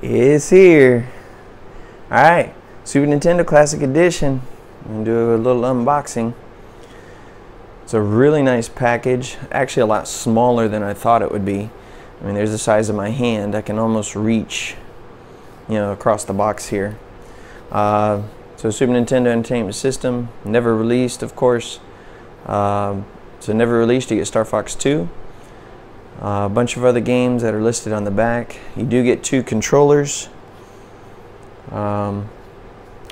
It's here. Alright, Super Nintendo Classic Edition. I'm going to do a little unboxing. It's a really nice package. Actually a lot smaller than I thought it would be. I mean, there's the size of my hand. I can almost reach, you know, across the box here. So Super Nintendo Entertainment System, never released, of course. So never released, you get Star Fox 2. A bunch of other games that are listed on the back. You do get 2 controllers. Of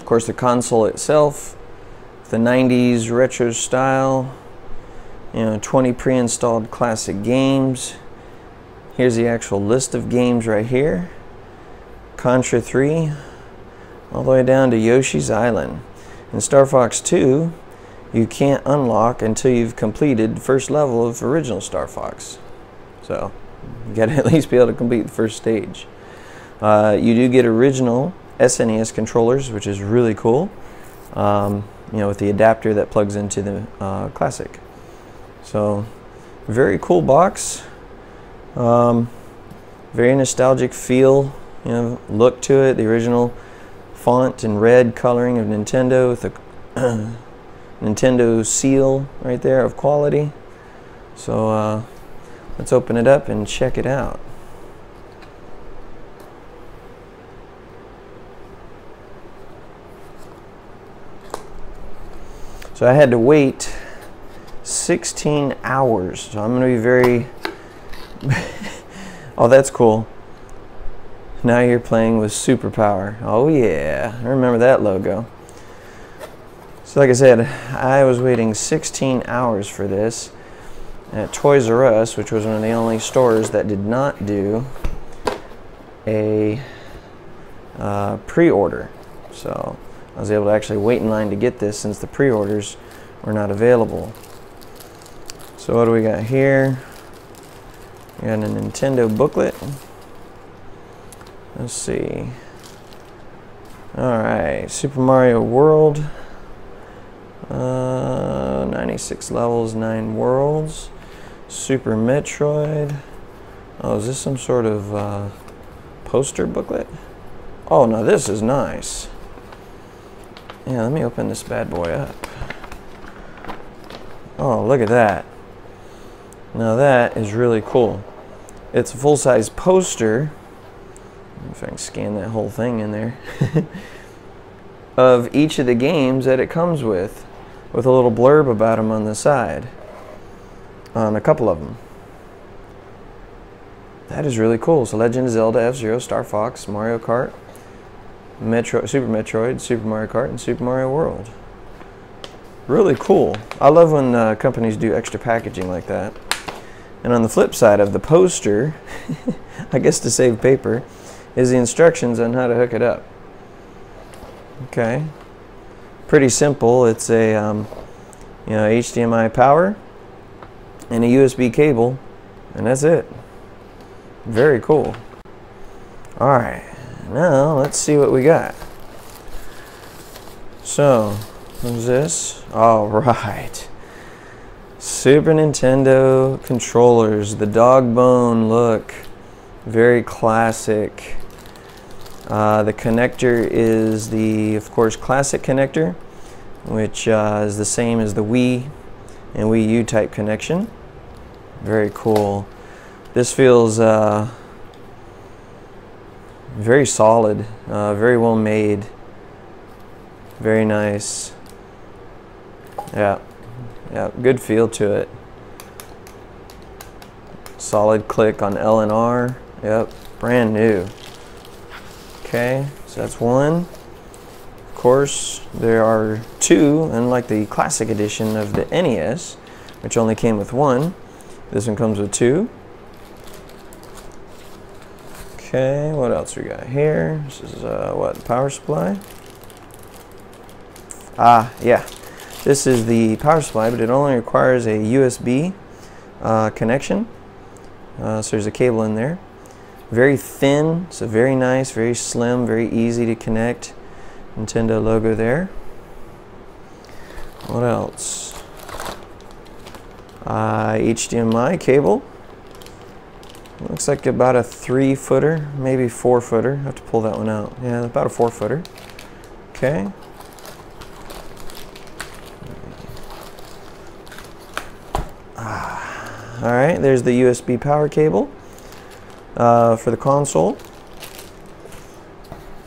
course, the console itself, the 90s retro style. You know, 20 pre-installed classic games. Here's the actual list of games right here. Contra 3, all the way down to Yoshi's Island. In Star Fox 2, you can't unlock until you've completed the first level of original Star Fox. So you got to at least be able to complete the first stage. You do get original SNES controllers, which is really cool. You know, with the adapter that plugs into the Classic. So very cool box. Very nostalgic feel. You know, look to it. The original font and red coloring of Nintendo with the Nintendo seal right there of quality. So let's open it up and check it out. So I had to wait 16 hours. So I'm going to be very... Oh, that's cool. Now you're playing with Superpower. Oh yeah, I remember that logo. So like I said, I was waiting 16 hours for this at Toys R Us, which was one of the only stores that did not do a pre-order. So I was able to actually wait in line to get this since the pre-orders were not available. So what do we got here? We got a Nintendo booklet. Let's see. Alright, Super Mario World. 96 levels, 9 worlds. Super Metroid. Oh, is this some sort of poster booklet? Oh, no, this is nice. Yeah, let me open this bad boy up. Oh, look at that. Now that is really cool. It's a full-size poster. If I can scan that whole thing in there. Of each of the games that it comes with a little blurb about them on the side. On a couple of them. That is really cool. So Legend of Zelda, F-Zero, Star Fox, Mario Kart, Super Metroid, Super Mario Kart, and Super Mario World. Really cool. I love when companies do extra packaging like that. And on the flip side of the poster, I guess to save paper, is the instructions on how to hook it up. Okay. Pretty simple. It's a you know, HDMI power and a USB cable, and that's it. Very cool. Alright, now let's see what we got. So, what's this? Alright. Super Nintendo controllers, the dog bone look, very classic. The connector is the, of course, classic connector, which is the same as the Wii and Wii U type connection. Very cool. This feels very solid, very well made, very nice. Yeah, good feel to it. Solid click on L and R. Yep, brand new. Okay, so that's one. Of course, there are 2, unlike the classic edition of the NES, which only came with 1. This one comes with 2. Okay, what else we got here? This is what, power supply? Ah, yeah. This is the power supply, but it only requires a USB connection. So there's a cable in there. Very thin, so very nice, very slim, very easy to connect. Nintendo logo there. What else? HDMI cable. Looks like about a 3-footer, maybe 4-footer. I have to pull that one out. Yeah, about a 4-footer. Okay. Alright, there's the USB power cable for the console.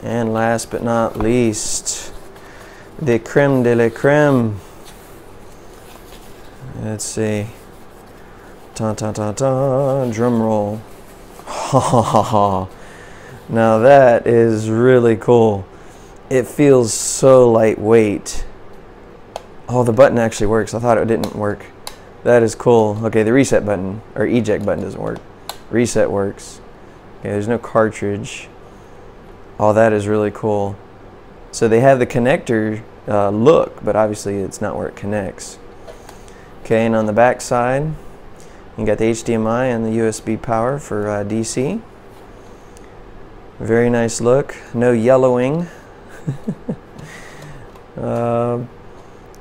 And last but not least, the creme de la creme. Let's see. Ta ta ta ta, drum roll. Ha ha ha ha. Now that is really cool. It feels so lightweight. Oh, the button actually works. I thought it didn't work. That is cool. Okay, the reset button, or eject button doesn't work. Reset works. Okay, there's no cartridge. Oh, that is really cool. So they have the connector look, but obviously it's not where it connects. Okay, and on the back side, you got the HDMI and the USB power for DC. Very nice look. No yellowing.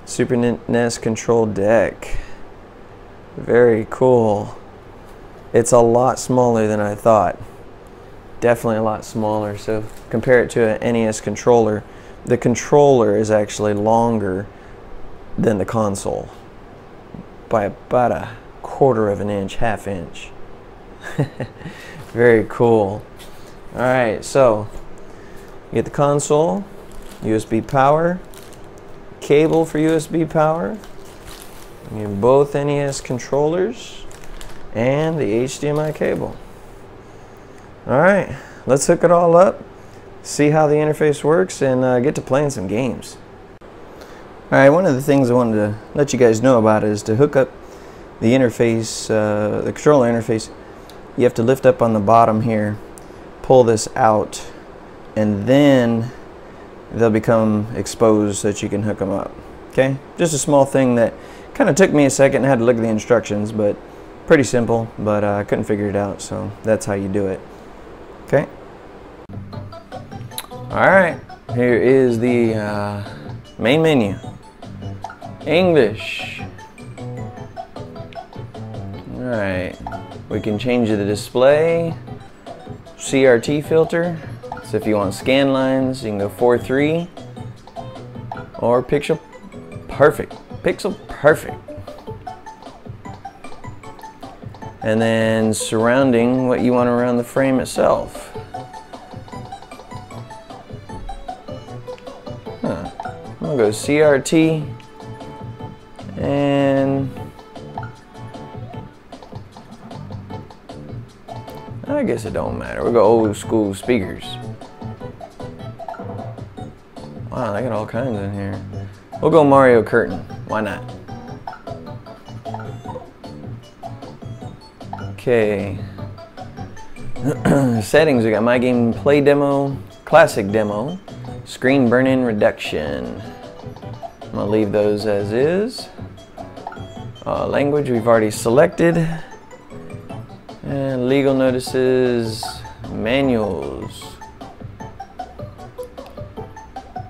Super NES control deck. Very cool. It's a lot smaller than I thought. Definitely a lot smaller. So compare it to an NES controller. The controller is actually longer than the console by about a 1/4 of an inch, 1/2 inch. Very cool. Alright, so you get the console, USB power, cable for USB power, you have both NES controllers, and the HDMI cable. Alright, let's hook it all up, see how the interface works, and get to playing some games. Alright, one of the things I wanted to let you guys know about is to hook up the interface, the controller interface. You have to lift up on the bottom here, pull this out, and then they'll become exposed so that you can hook them up. Okay, just a small thing that kind of took me a second. I had to look at the instructions, but pretty simple, but I couldn't figure it out, so that's how you do it. Okay. Alright, here is the main menu. English. Alright, we can change the display, CRT filter, so if you want scan lines you can go 4:3 or pixel perfect. And then surrounding what you want around the frame itself. I'm gonna go CRT and I guess it don't matter. We'll go old school speakers. Wow, they got all kinds in here. We'll go Mario Curtain. Why not? Okay. Settings, we got My Game Play Demo, Classic Demo, Screen Burn-In Reduction. I'm gonna leave those as is. Language we've already selected. And legal notices, manuals.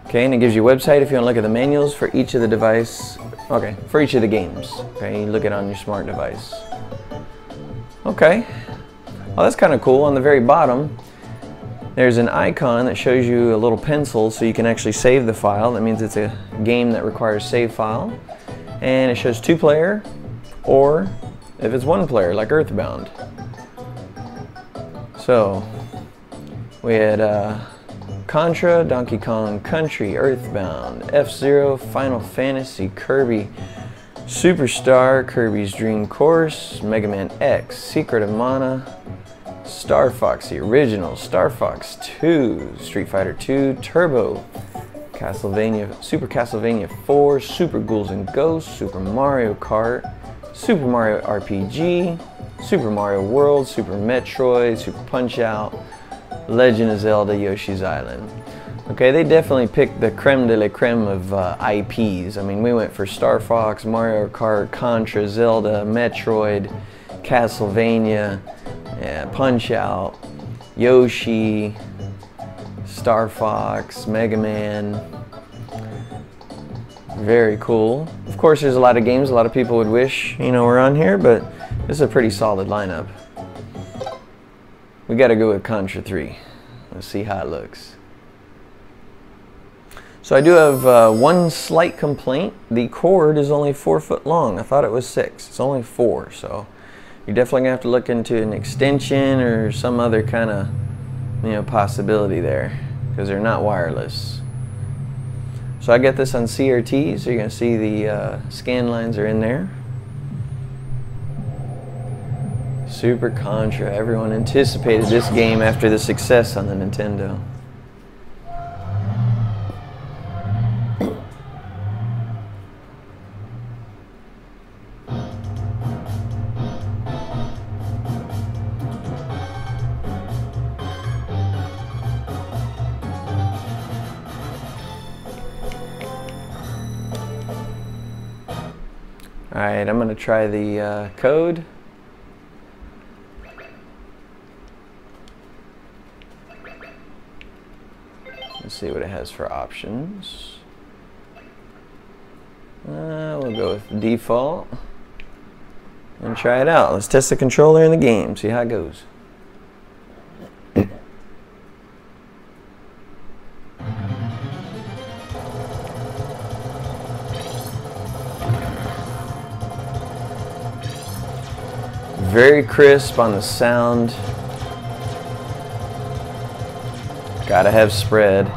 Okay, and it gives you a website if you want to look at the manuals for each of the device. Okay, for each of the games. Okay, you look it on your smart device. Okay, well that's kind of cool. On the very bottom, there's an icon that shows you a little pencil so you can actually save the file. That means it's a game that requires save file. And it shows 2-player, or if it's 1-player, like Earthbound. So, we had Contra, Donkey Kong Country, Earthbound, F-Zero, Final Fantasy, Kirby, Superstar, Kirby's Dream Course, Mega Man X, Secret of Mana, Star Fox, the original, Star Fox 2, Street Fighter 2, Turbo, Castlevania, Super Castlevania 4, Super Ghouls and Ghosts, Super Mario Kart, Super Mario RPG, Super Mario World, Super Metroid, Super Punch-Out, Legend of Zelda, Yoshi's Island. Okay, they definitely picked the creme de la creme of IPs. I mean, we went for Star Fox, Mario Kart, Contra, Zelda, Metroid, Castlevania, Punch-Out, Yoshi, Star Fox, Mega Man. Very cool. Of course, there's a lot of games a lot of people would wish, you know, were on here, but this is a pretty solid lineup. We gotta go with Contra 3. Let's see how it looks. So I do have one slight complaint. The cord is only 4 foot long. I thought it was 6. It's only 4, so you're definitely gonna have to look into an extension or some other kind of, you know, possibility there, because they're not wireless. So I got this on CRT, so you're gonna see the scan lines are in there. Super Contra. Everyone anticipated this game after the success on the Nintendo. Alright, I'm going to try the code. Let's see what it has for options. We'll go with default and try it out. Let's test the controller in the game, see how it goes. Very crisp on the sound. Gotta have spread.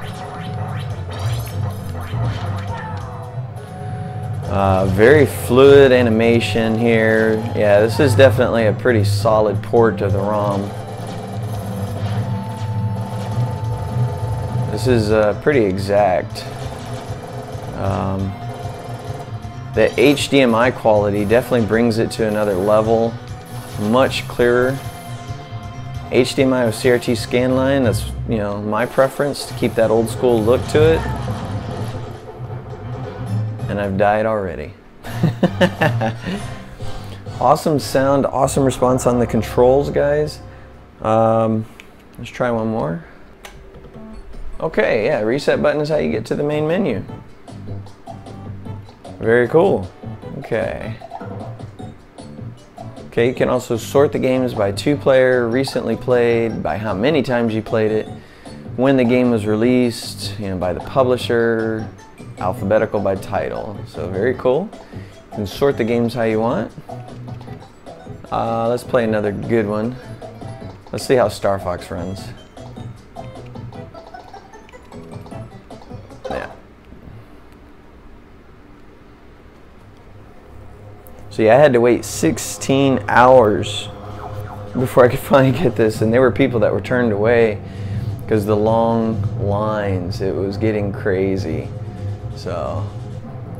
Very fluid animation here. Yeah, this is definitely a pretty solid port of the ROM. This is pretty exact. The HDMI quality definitely brings it to another level. Much clearer. HDMI with CRT scan line, that's, you know, my preference to keep that old school look to it. And I've died already. Awesome sound, awesome response on the controls, guys. Let's try one more. Okay, yeah, reset button is how you get to the main menu. Very cool. Okay. Okay, you can also sort the games by 2-player, recently played, by how many times you played it, when the game was released, you know, by the publisher, alphabetical by title. So very cool. You can sort the games how you want. Let's play another good one. Let's see how Star Fox runs. Yeah. So yeah, I had to wait 16 hours before I could finally get this, and there were people that were turned away because the long lines, it was getting crazy. So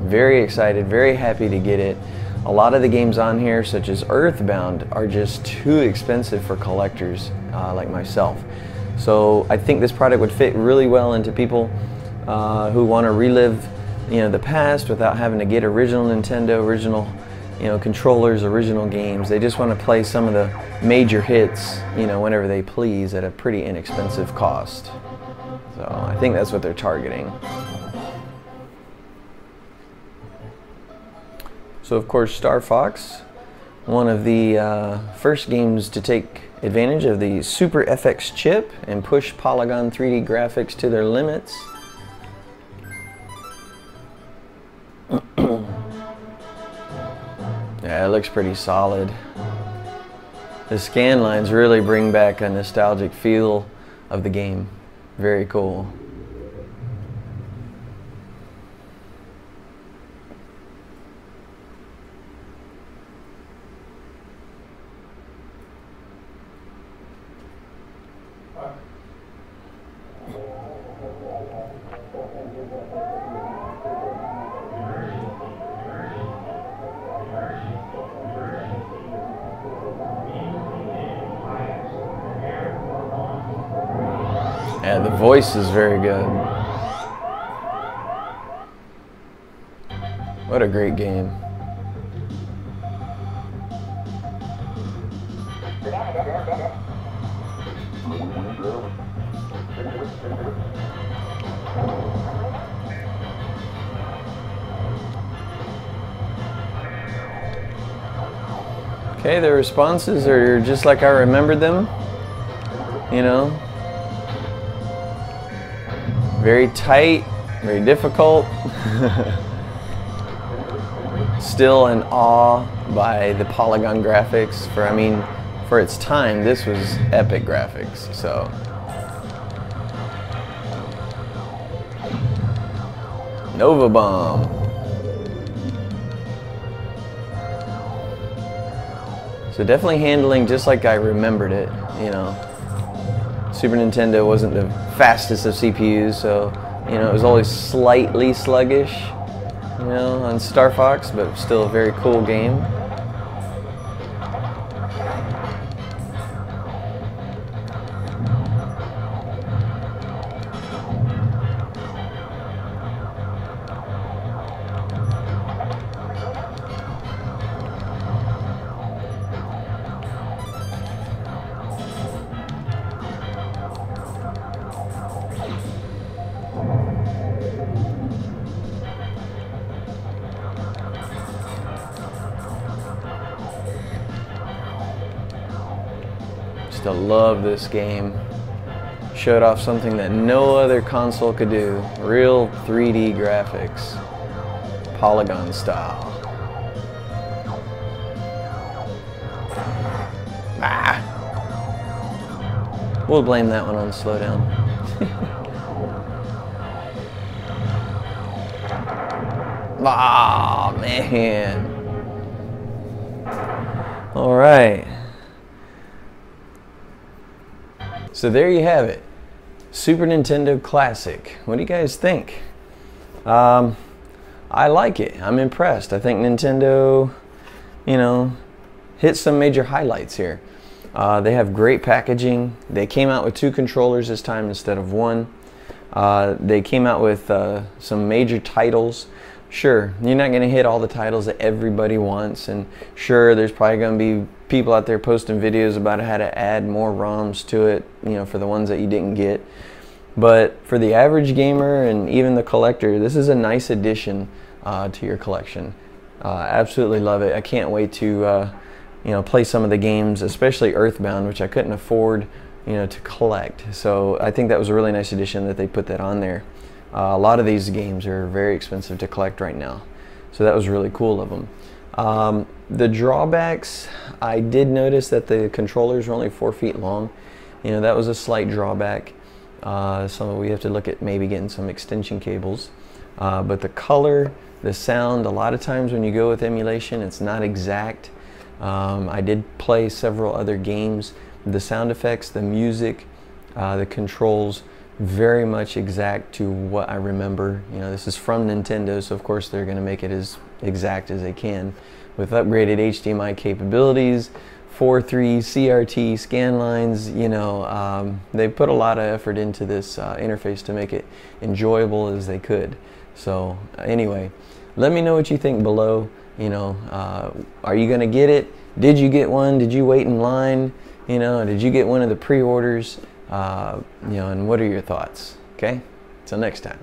very excited, very happy to get it. A lot of the games on here, such as Earthbound, are just too expensive for collectors like myself. So I think this product would fit really well into people who want to relive, you know, the past without having to get original Nintendo, original, you know, controllers, original games. They just want to play some of the major hits, you know, whenever they please at a pretty inexpensive cost. So I think that's what they're targeting. So of course, Star Fox, one of the first games to take advantage of the Super FX chip and push polygon 3D graphics to their limits. Yeah, it looks pretty solid. The scan lines really bring back a nostalgic feel of the game. Very cool. Yeah, the voice is very good. What a great game. Okay, the responses are just like I remembered them, you know. Very tight, very difficult. Still in awe by the polygon graphics. For its time, this was epic graphics, so. Nova Bomb. So definitely handling just like I remembered it, you know. Super Nintendo wasn't the fastest of CPUs, so, you know, it was always slightly sluggish, you know, on Star Fox, but still a very cool game. Still love this game. Showed off something that no other console could do. Real 3D graphics. Polygon style. Ah! We'll blame that one on the slowdown. Ah, man. All right. So there you have it, Super Nintendo Classic. What do you guys think? I like it. I'm impressed. I think Nintendo, you know, hit some major highlights here. They have great packaging. They came out with 2 controllers this time instead of 1. They came out with some major titles. Sure, you're not going to hit all the titles that everybody wants, and sure, there's probably going to be people out there posting videos about how to add more ROMs to it, you know, for the ones that you didn't get. But for the average gamer and even the collector, this is a nice addition to your collection. Absolutely love it. I can't wait to you know, play some of the games, especially Earthbound, which I couldn't afford, you know, to collect. So I think that was a really nice addition that they put that on there. A lot of these games are very expensive to collect right now, so that was really cool of them. The drawbacks, I did notice that the controllers were only 4 feet long. You know, that was a slight drawback. So we have to look at maybe getting some extension cables. But the color, the sound, a lot of times when you go with emulation, it's not exact. I did play several other games. The sound effects, the music, the controls, very much exact to what I remember. You know, this is from Nintendo, so of course they're going to make it as exact as they can. With upgraded HDMI capabilities, 4.3 CRT scan lines, you know, they put a lot of effort into this interface to make it enjoyable as they could. So anyway, let me know what you think below. You know, are you going to get it? Did you get one? Did you wait in line? You know, did you get one of the pre-orders? You know, and what are your thoughts? Okay, till next time.